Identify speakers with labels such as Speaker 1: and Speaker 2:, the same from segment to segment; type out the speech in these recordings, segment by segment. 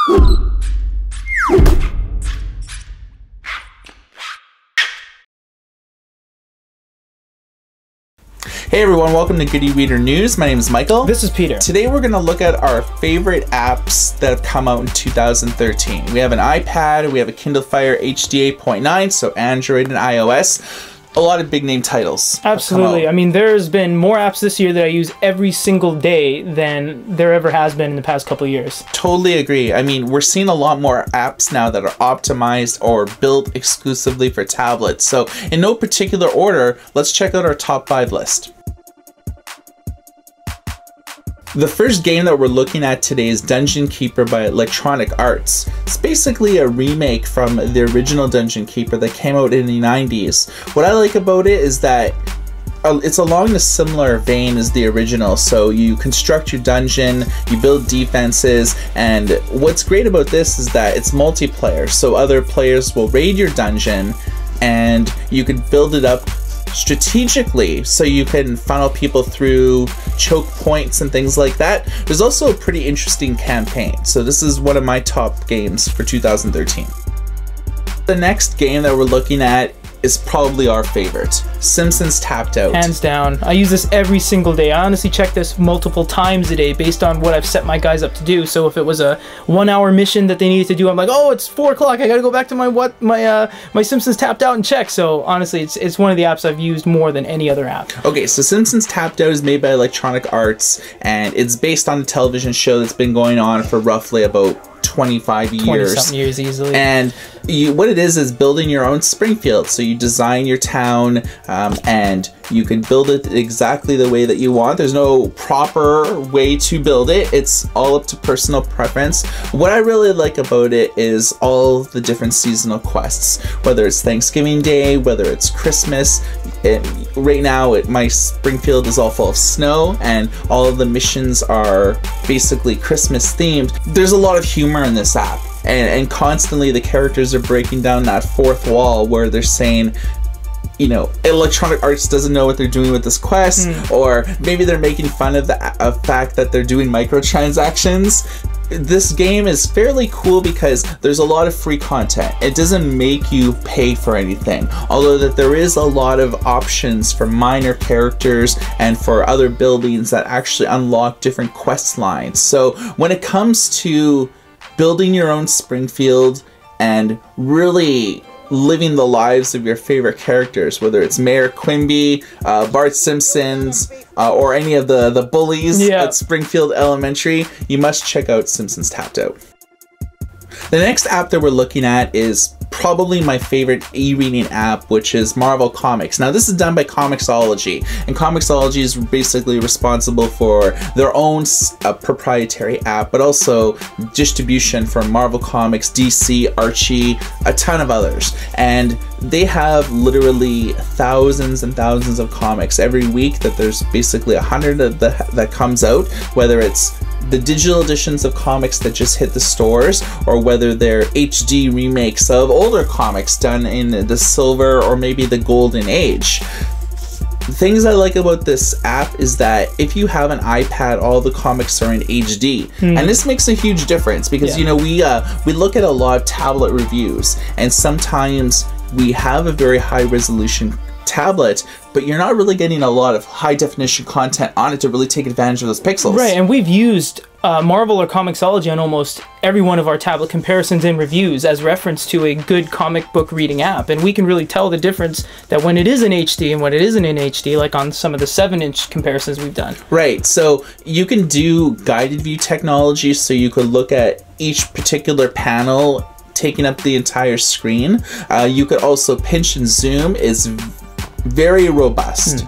Speaker 1: Hey everyone, welcome to Good E-Reader News. My name is Michael.
Speaker 2: This is Peter.
Speaker 1: Today we're going to look at our favorite apps that have come out in 2013. We have an iPad, we have a Kindle Fire HD 8.9, so Android and iOS. A lot of big name titles.
Speaker 2: Absolutely. I mean, there's been more apps this year that I use every single day than there ever has been in the past couple of years.
Speaker 1: Totally agree. I mean, we're seeing a lot more apps now that are optimized or built exclusively for tablets. So in no particular order, let's check out our top 5 list. The first game that we're looking at today is Dungeon Keeper by Electronic Arts. It's basically a remake from the original Dungeon Keeper that came out in the 90s. What I like about it is that it's along the similar vein as the original. So you construct your dungeon, you build defenses, and what's great about this is that it's multiplayer. So other players will raid your dungeon and you can build it up strategically so you can funnel people through choke points and things like that. There's also a pretty interesting campaign. So this is one of my top games for 2013. The next game that we're looking at is probably our favorite, Simpsons Tapped Out.
Speaker 2: Hands down. I use this every single day. I honestly check this multiple times a day based on what I've set my guys up to do. So if it was a 1 hour mission that they needed to do, I'm like, oh, it's 4 o'clock. I gotta go back to my Simpsons Tapped Out and check. So honestly, it's one of the apps I've used more than any other app.
Speaker 1: Okay, so Simpsons Tapped Out is made by Electronic Arts, and it's based on a television show that's been going on for roughly about 25 years.
Speaker 2: 20-something years easily.
Speaker 1: And what it is building your own Springfield. So you design your town and you can build it exactly the way that you want. There's no proper way to build it. It's all up to personal preference. What I really like about it is all the different seasonal quests, whether it's Thanksgiving Day, whether it's Christmas. Right now, my Springfield is all full of snow and all of the missions are basically Christmas themed. There's a lot of humor in this app. And constantly the characters are breaking down that fourth wall where they're saying, you know, Electronic Arts doesn't know what they're doing with this quest, or maybe they're making fun of the fact that they're doing microtransactions. This game is fairly cool because there's a lot of free content. It doesn't make you pay for anything, although that there is a lot of options for minor characters and for other buildings that actually unlock different quest lines. So when it comes to building your own Springfield and really living the lives of your favorite characters, whether it's Mayor Quimby, Bart Simpsons, or any of the bullies at Springfield Elementary, you must check out Simpsons Tapped Out. The next app that we're looking at is probably my favorite e-reading app, which is Marvel Comics. Now this is done by Comixology, and Comixology is basically responsible for their own proprietary app, but also distribution for Marvel Comics, DC, Archie, a ton of others. And they have literally thousands and thousands of comics every week. That there's basically 100 of that comes out, whether it's the digital editions of comics that just hit the stores, or whether they're HD remakes of older comics done in the silver or maybe the golden age. The things I like about this app is that if you have an iPad, all the comics are in HD, and this makes a huge difference because you know we look at a lot of tablet reviews, and sometimes we have a very high resolution tablet, but you're not really getting a lot of high definition content on it to really take advantage of those pixels.
Speaker 2: Right, and we've used Marvel or Comixology on almost every one of our tablet comparisons and reviews as reference to a good comic book reading app, and we can really tell the difference that when it is in HD and when it isn't in HD, like on some of the 7-inch comparisons we've done.
Speaker 1: Right, so you can do guided view technology, so you could look at each particular panel taking up the entire screen. You could also pinch and zoom, is very robust,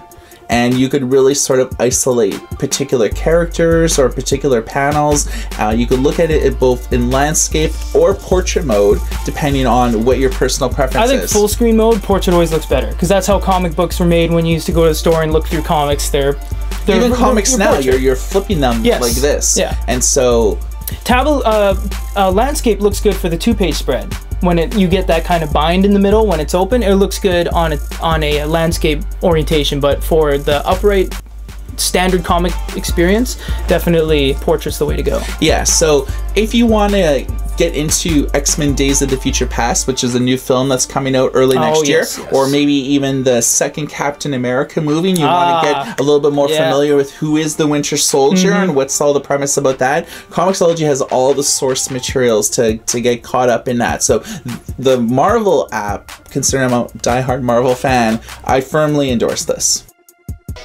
Speaker 1: and you could really sort of isolate particular characters or particular panels. You could look at it both in landscape or portrait mode, depending on what your personal preference is.
Speaker 2: I think full screen mode, portrait always looks better, because that's how comic books were made when you used to go to the store and look through comics. They're
Speaker 1: even comics now, you're flipping them like this. And so
Speaker 2: landscape looks good for the 2-page spread. When you get that kind of bind in the middle, when it's open, it looks good on a landscape orientation. But for the upright standard comic experience, definitely Portrait's the way to go.
Speaker 1: Yeah, so if you want to get into X-Men Days of the Future Past, which is a new film that's coming out early next year,
Speaker 2: yes.
Speaker 1: or maybe even the second Captain America movie, and you want to get a little bit more familiar with who is the Winter Soldier and what's all the premise about that, Comixology has all the source materials to get caught up in that. So the Marvel app, considering I'm a diehard Marvel fan, I firmly endorse this.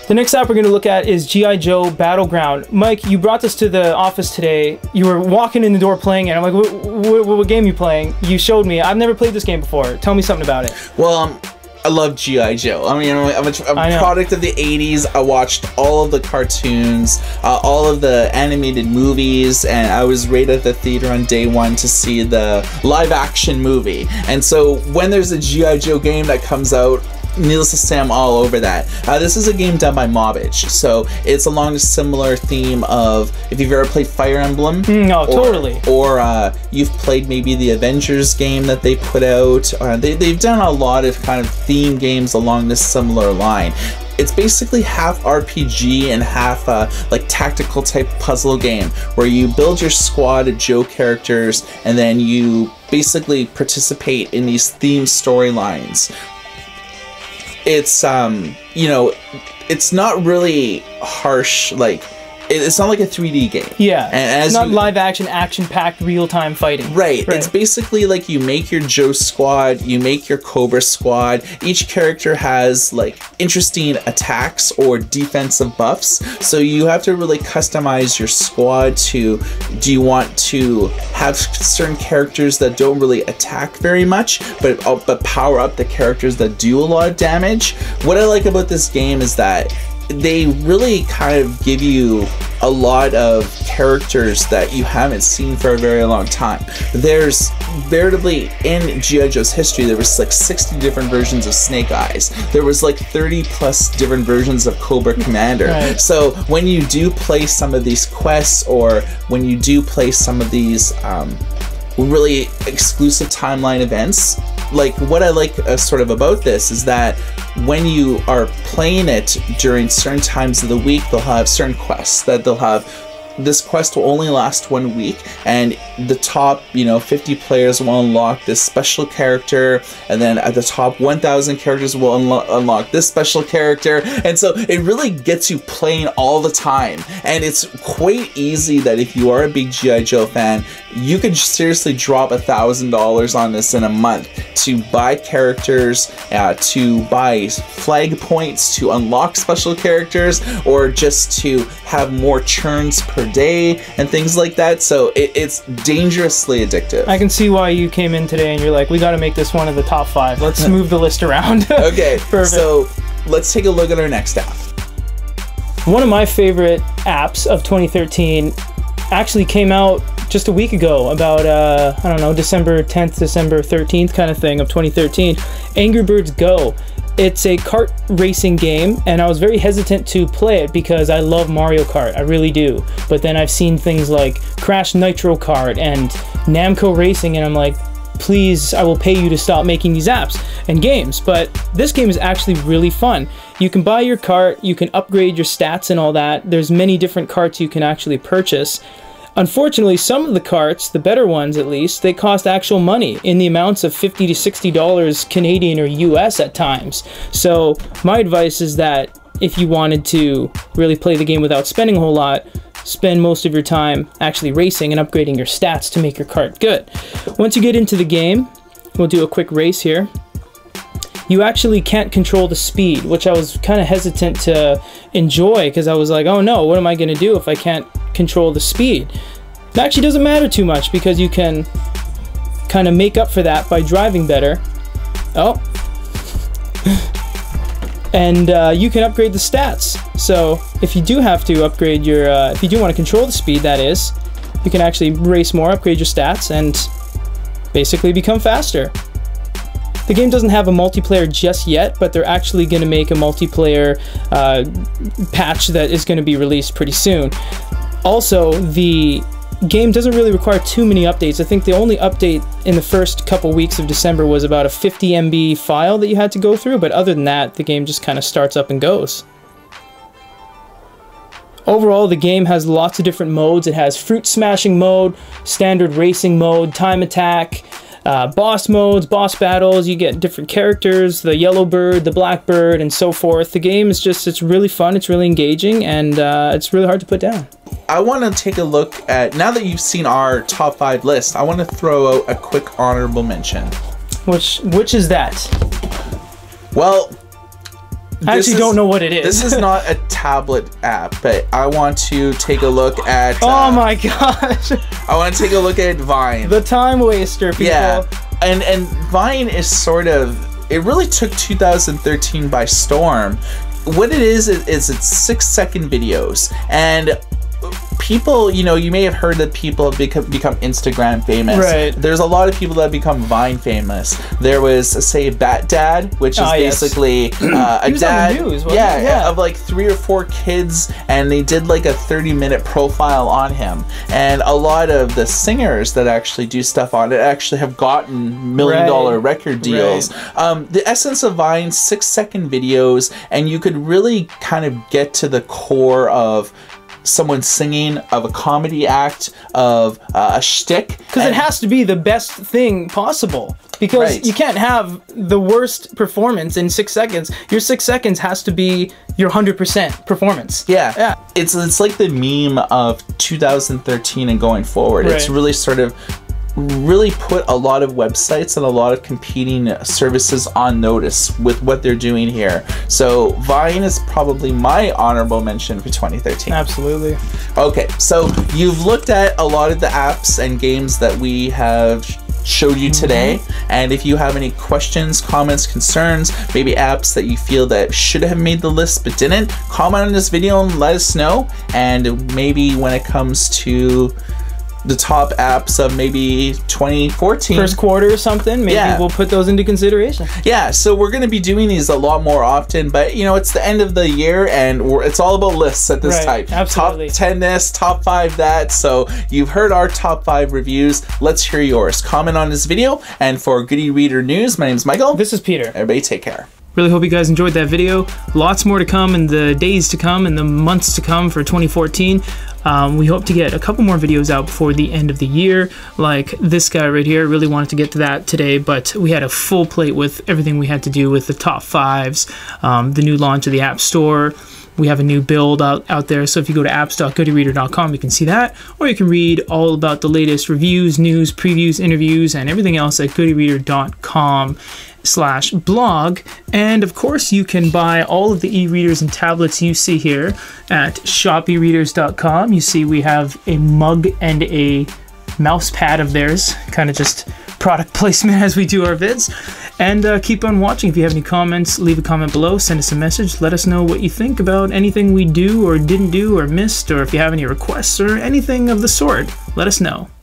Speaker 2: The next app we're going to look at is G.I. Joe Battleground. Mike, you brought this to the office today. You were walking in the door playing it. I'm like, what game are you playing? You showed me. I've never played this game before. Tell me something about it.
Speaker 1: Well, I love G.I. Joe. I mean, I'm a product of the 80s. I watched all of the cartoons, all of the animated movies, and I was right at the theater on day one to see the live action movie. And so when there's a G.I. Joe game that comes out, needless to say, I'm all over that. This is a game done by Mobbage, so it's along a similar theme of if you've ever played Fire Emblem.
Speaker 2: Totally.
Speaker 1: Or you've played maybe the Avengers game that they put out. They've done a lot of kind of theme games along this similar line. It's basically half RPG and half like tactical type puzzle game where you build your squad of Joe characters and then you basically participate in these theme storylines. It's you know, it's not really harsh, like it's not like a 3D game.
Speaker 2: Yeah,
Speaker 1: and
Speaker 2: it's not live action-packed, real-time fighting.
Speaker 1: Right. It's basically like you make your Joe squad, you make your Cobra squad. Each character has like interesting attacks or defensive buffs. So you have to really customize your squad to, do you want to have certain characters that don't really attack very much, but power up the characters that do a lot of damage? What I like about this game is that they really kind of give you a lot of characters that you haven't seen for a very long time. There's veritably, in G.I. Joe's history, there was like 60 different versions of Snake Eyes. There was like 30 plus different versions of Cobra Commander.
Speaker 2: Right.
Speaker 1: So when you do play some of these quests, or when you do play some of these really exclusive timeline events, like what I like sort of about this is that when you are playing it during certain times of the week, they'll have certain quests that they'll have. This quest will only last 1 week, and the top, 50 players will unlock this special character, and then at the top 1,000 characters will unlock this special character, and so it really gets you playing all the time. And it's quite easy that if you are a big G.I. Joe fan, you could seriously drop $1,000 on this in a month to buy characters, to buy flag points, to unlock special characters, or just to have more churns per day and things like that. So it's dangerously addictive.
Speaker 2: I can see why you came in today and you're like, we got to make this one of the top 5. Let's move the list around.
Speaker 1: Okay,
Speaker 2: perfect. So
Speaker 1: let's take a look at our next app.
Speaker 2: One of my favorite apps of 2013 actually came out just a week ago, about I don't know, December 10th, December 13th kind of thing of 2013. Angry Birds Go. It's a kart racing game, and I was very hesitant to play it because I love Mario Kart, I really do. But then I've seen things like Crash Nitro Kart and Namco Racing, and I'm like, please, I will pay you to stop making these apps and games. But this game is actually really fun. You can buy your kart, you can upgrade your stats and all that. There's many different karts you can actually purchase. Unfortunately, some of the karts, the better ones at least, they cost actual money in the amounts of $50 to $60 Canadian or US at times. So my advice is that if you wanted to really play the game without spending a whole lot, spend most of your time actually racing and upgrading your stats to make your kart good. Once you get into the game, we'll do a quick race here. You actually can't control the speed, which I was kind of hesitant to enjoy because I was like, oh no, what am I going to do if I can't control the speed? It actually doesn't matter too much because you can kind of make up for that by driving better. Oh. And you can upgrade the stats. So if you do have to upgrade your, if you do want to control the speed, that is, you can actually race more, upgrade your stats, and basically become faster. The game doesn't have a multiplayer just yet, but they're actually going to make a multiplayer patch that is going to be released pretty soon. Also, the game doesn't really require too many updates. I think the only update in the first couple weeks of December was about a 50 MB file that you had to go through, but other than that, the game just kind of starts up and goes. Overall, the game has lots of different modes. It has fruit smashing mode, standard racing mode, time attack, boss modes, boss battles. You get different characters, the yellow bird, the black bird, and so forth. The game is just, it's really fun, it's really engaging, and it's really hard to put down.
Speaker 1: I want to take a look at, now that you've seen our top 5 list, I want to throw out a quick honorable mention.
Speaker 2: Which is that?
Speaker 1: Well,
Speaker 2: I actually don't know what it is.
Speaker 1: This is not a tablet app, but I want to take a look at...
Speaker 2: oh my gosh!
Speaker 1: I want to take a look at Vine.
Speaker 2: The time waster, people.
Speaker 1: Yeah, and Vine is sort of... It really took 2013 by storm. What it is it's 6-second videos, and people, you know, you may have heard that people have become Instagram famous.
Speaker 2: Right.
Speaker 1: There's a lot of people that have become Vine famous. There was, say, Bat Dad, which is basically a dad,
Speaker 2: on the news, wasn't
Speaker 1: yeah, of like 3 or 4 kids, and they did like a 30-minute profile on him. And a lot of the singers that actually do stuff on it actually have gotten million-dollar record deals. The essence of Vine, 6-second videos, and you could really kind of get to the core of someone singing, of a comedy act, of a shtick.
Speaker 2: Because it has to be the best thing possible. Because you can't have the worst performance in 6 seconds. Your 6 seconds has to be your 100% performance.
Speaker 1: Yeah. It's like the meme of 2013 and going forward. It's really sort of really put a lot of websites and a lot of competing services on notice with what they're doing here. So Vine is probably my honorable mention for 2013.
Speaker 2: Absolutely.
Speaker 1: Okay, so you've looked at a lot of the apps and games that we have showed you today, and if you have any questions, comments, concerns, maybe apps that you feel that should have made the list but didn't, comment on this video and let us know. And maybe when it comes to the top apps of maybe 2014,
Speaker 2: first quarter or something, maybe we'll put those into consideration.
Speaker 1: Yeah, so we're going to be doing these a lot more often, but you know, it's the end of the year and it's all about lists at this time.
Speaker 2: Absolutely.
Speaker 1: Top 10 this, top 5 that. So you've heard our top 5 reviews. Let's hear yours. Comment on this video. And for Goody Reader News, my name's Michael.
Speaker 2: This is Peter.
Speaker 1: Everybody take care.
Speaker 2: Really hope you guys enjoyed that video. Lots more to come in the days to come and the months to come for 2014. We hope to get a couple more videos out before the end of the year, like this guy right here. Really wanted to get to that today, but we had a full plate with everything we had to do with the top 5s, the new launch of the App Store. We have a new build out there, so if you go to apps.goodyreader.com, you can see that, or you can read all about the latest reviews, news, previews, interviews, and everything else at goodyreader.com/blog. And of course, you can buy all of the e-readers and tablets you see here at shopereaders.com. You see we have a mug and a mouse pad of theirs, kind of just product placement as we do our vids. And keep on watching. If you have any comments, leave a comment below, send us a message, let us know what you think about anything we do or didn't do or missed, or if you have any requests or anything of the sort, let us know.